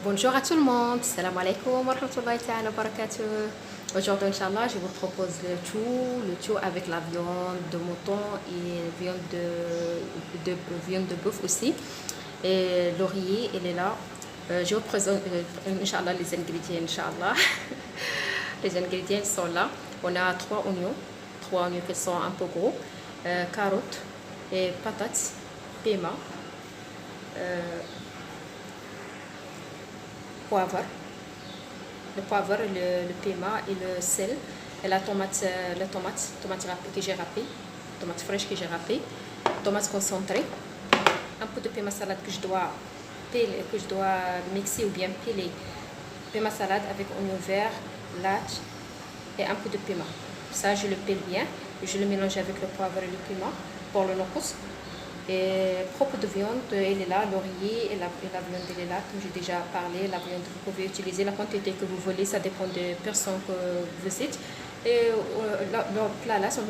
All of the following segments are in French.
Bonjour à tout le monde, salam alaikum wa rahmatullahi ta'ala wa barakatuh. Aujourd'hui, Inch'Allah, je vous propose le tout avec la viande de mouton et viande de bœuf aussi. Et laurier, il est là. Je vous présente, Inch'Allah, les ingrédients, Inch'Allah. Les ingrédients sont là. On a trois oignons qui sont un peu gros, carottes et patates, piment. Poivre, le piment et le sel et la tomate râpée que j'ai râpée, tomate fraîche que j'ai râpée, tomate concentrée, un peu de piment salade que je dois peler, que je dois mixer ou bien peler, piment salade avec oignon vert, lard et un peu de piment. Ça je le pèle bien, je le mélange avec le poivre et le piment pour le nokos. Et propre de viande, elle est là, laurier et la viande elle est là, comme j'ai déjà parlé. La viande, vous pouvez utiliser la quantité que vous voulez, ça dépend des personnes que vous êtes. Et le plat là, on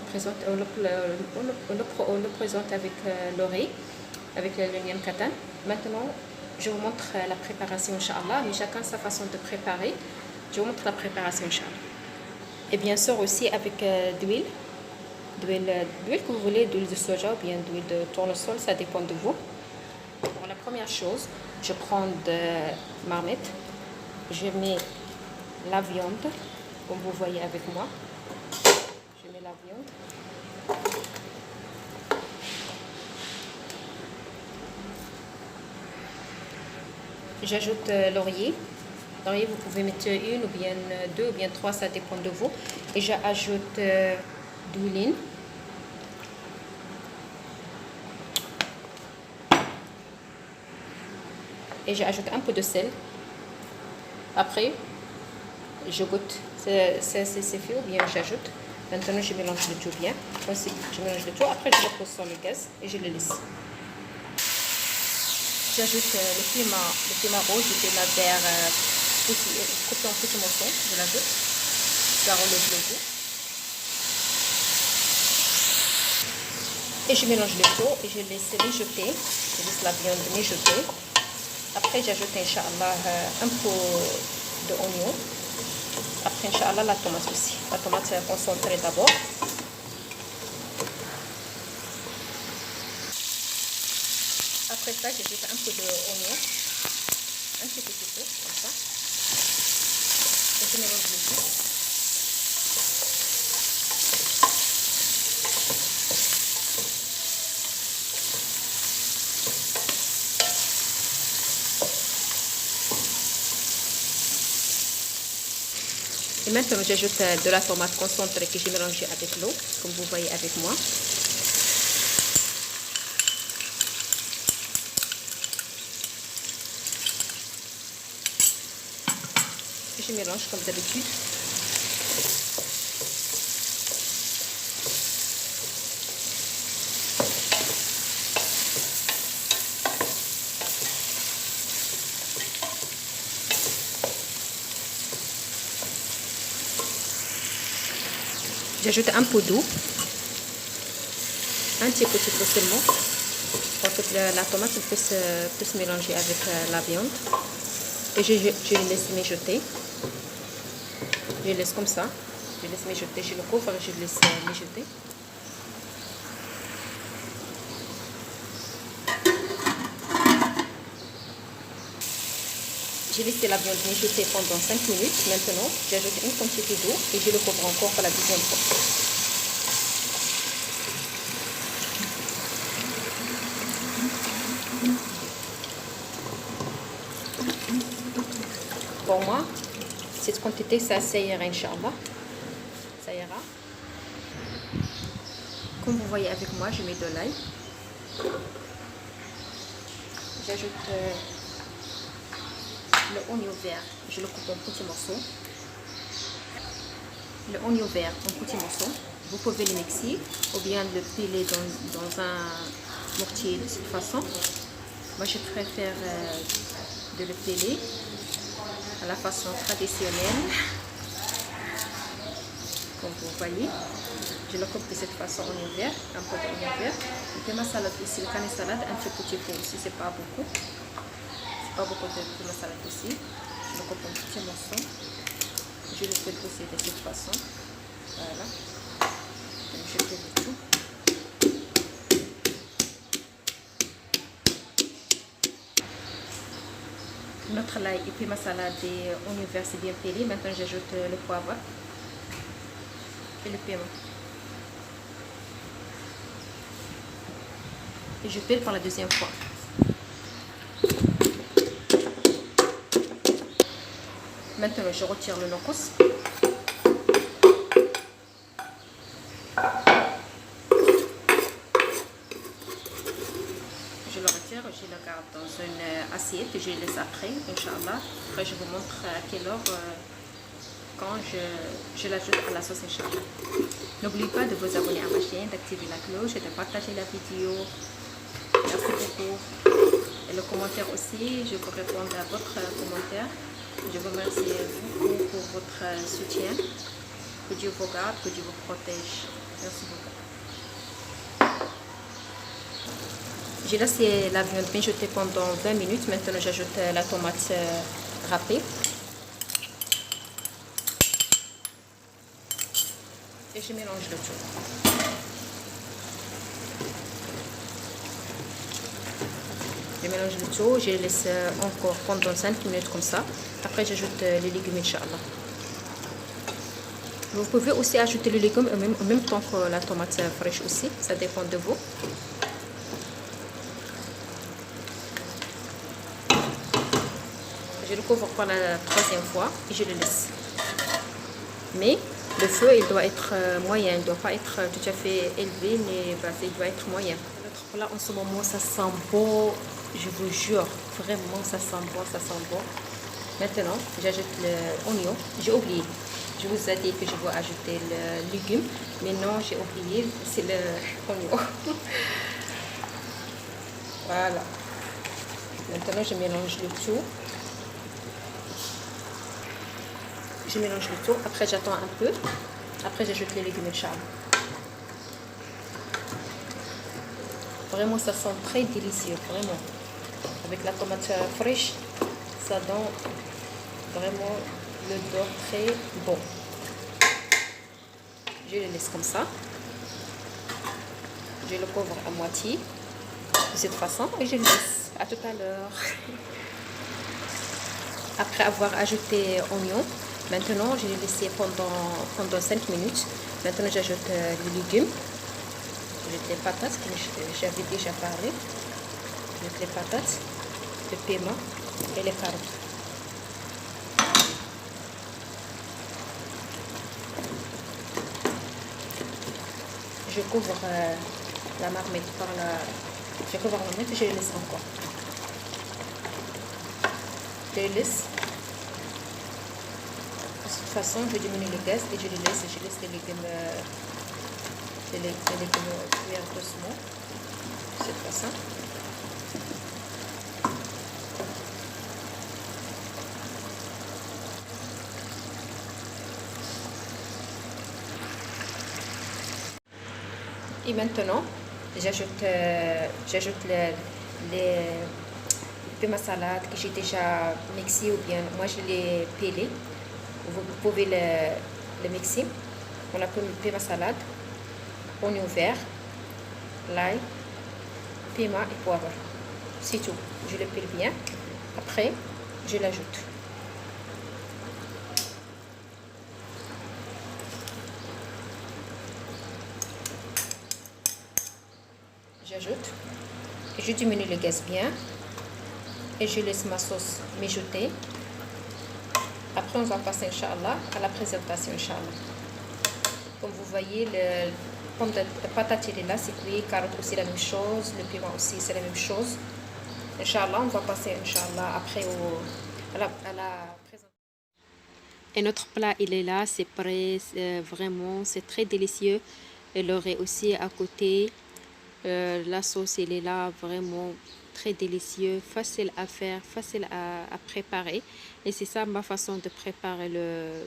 le présente avec l'oreille, avec l'onion katan. Maintenant, je vous montre la préparation, Inch'Allah, mais chacun sa façon de préparer. Je vous montre la préparation, Inch'Allah. Et bien sûr aussi avec d'huile que vous voulez, d'huile de soja ou bien d'huile de tournesol, ça dépend de vous. Pour la première chose, je prends de marmite, je mets la viande, comme vous voyez avec moi. Je mets la viande. J'ajoute laurier. Laurier, vous pouvez mettre une ou bien deux ou bien trois, ça dépend de vous. Et j'ajoute d'huile. Et j'ajoute un peu de sel. Après, je goûte. C'est fait ou bien j'ajoute. Maintenant, je mélange le tout bien. Ensuite, je mélange le tout. Après, je le pose sur le gaz et je le laisse. J'ajoute le piment rouge. Je fais la verre coupé en petits morceaux. Je l'ajoute. Ça relève le goût. Et je mélange le tout et je laisse mijoter. Je laisse la viande mijoter. Après, j'ajoute, Inch'Allah, un peu d'oignon. Après, Inch'Allah, la tomate aussi. La tomate concentrée d'abord. Après ça, j'ajoute un peu d'oignon. Un petit peu, comme ça. Et je mélange le tout. Et maintenant, j'ajoute de la tomate concentrée que j'ai mélangée avec l'eau, comme vous voyez avec moi. Et je mélange comme d'habitude. J'ajoute un peu d'eau, un petit peu seulement, pour que la tomate puisse se mélanger avec la viande. Et je le laisse mijoter. Je laisse comme ça, je laisse mijoter, je le couvre et je laisse mijoter. J'ai laissé la viande mijoter pendant 5 minutes. Maintenant, j'ajoute une quantité d'eau et je le couvre encore pour la deuxième fois. Pour moi, cette quantité, ça ira, Inch'Allah. Ça ira. Comme vous voyez avec moi, je mets de l'ail. J'ajoute le oignon vert, je le coupe en petits morceaux. Le oignon vert en petits morceaux, vous pouvez le mixer ou bien le piler dans un mortier de cette façon. Moi, je préfère de le piler à la façon traditionnelle. Comme vous voyez, je le coupe de cette façon oignon vert, un peu d'oignon vert. Le piment salade aussi, le canet salade, un petit peu aussi, c'est pas beaucoup. pas beaucoup de piment salade aussi. Je le coupe en petits morceaux. Je le fais aussi de cette façon. Voilà. Je fais le tout. Notre l'ail et puis ma salade et oignon vert c'est bien pelé. Maintenant j'ajoute le poivre et le piment. Et je pèle pour la deuxième fois. Maintenant je retire le nokos. Je le retire, je le garde dans une assiette et je le laisse après, Inch'Allah. Après je vous montre à quelle heure quand je l'ajoute à la sauce, Inch'Allah. N'oubliez pas de vous abonner à ma chaîne, d'activer la cloche et de partager la vidéo. Merci beaucoup. Et le commentaire aussi, je vous répondre à votre commentaire. Je vous remercie beaucoup pour votre soutien. Que Dieu vous garde, que Dieu vous protège. Merci beaucoup. J'ai laissé la viande mijoter pendant 20 minutes. Maintenant, j'ajoute la tomate râpée. Et je mélange le tout. Je mélange le tout, je laisse encore pendant 5 minutes comme ça. Après, j'ajoute les légumes, Inch'Allah. Vous pouvez aussi ajouter les légumes en même temps que la tomate fraîche aussi. Ça dépend de vous. Je le couvre pour la troisième fois et je le laisse. Mais le feu, il doit être moyen. Il ne doit pas être tout à fait élevé, mais il doit être moyen. Notre plat, en ce moment, ça sent bon. Je vous jure, vraiment, ça sent bon, ça sent bon. Maintenant, j'ajoute l'oignon. J'ai oublié. Je vous ai dit que je vais ajouter le légume, mais non, j'ai oublié. C'est l'oignon. Voilà. Maintenant, je mélange le tout. Je mélange le tout. Après, j'attends un peu. Après, j'ajoute les légumes, Inch'Allah. Vraiment, ça sent très délicieux, vraiment. Avec la tomate fraîche, ça donne vraiment l'odeur très bon. Je le laisse comme ça. Je le couvre à moitié de cette façon et je le laisse. À tout à l'heure. Après avoir ajouté oignon, maintenant je l'ai laissé pendant 5 minutes. Maintenant j'ajoute les légumes. J'ajoute les patates, comme j'avais déjà parlé. J'ajoute les patates, le piment et les carottes. Je couvre la marmite par la... Je couvre la marmite et je les laisse encore. Je les laisse. De toute façon, je diminue le gaz et je laisse les légumes cuire doucement. De cette façon. Et maintenant, j'ajoute les piments salade que j'ai déjà mixé ou bien moi je l'ai pelé. Vous pouvez le mixer. On a piment salade, oignon vert, l'ail, piment et poivre. C'est tout. Je le pèle bien. Après, je l'ajoute. J'ajoute et je diminue le gaz bien et je laisse ma sauce mijoter. Après on va passer Inch'Allah à la présentation Inch'Allah. Comme vous voyez, le pomme de patate il est là, c'est cuit, carotte aussi la même chose, le piment aussi c'est la même chose. Inch'Allah, on va passer Inch'Allah après à la présentation. Et notre plat il est là, c'est prêt, vraiment c'est très délicieux. Et l'orée aussi à côté. La sauce elle est là, vraiment très délicieux, facile à faire, facile à préparer. Et c'est ça ma façon de préparer le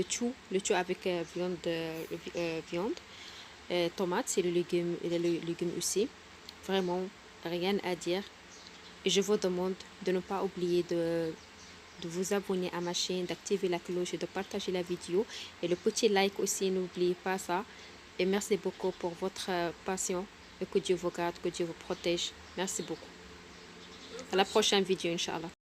tout avec viande, tomate, c'est le légume aussi. Vraiment rien à dire. Et je vous demande de ne pas oublier de vous abonner à ma chaîne, d'activer la cloche et de partager la vidéo. Et le petit like aussi, n'oubliez pas ça. Et merci beaucoup pour votre passion. Et que Dieu vous garde, que Dieu vous protège. Merci beaucoup. À la prochaine vidéo, Inch'Allah.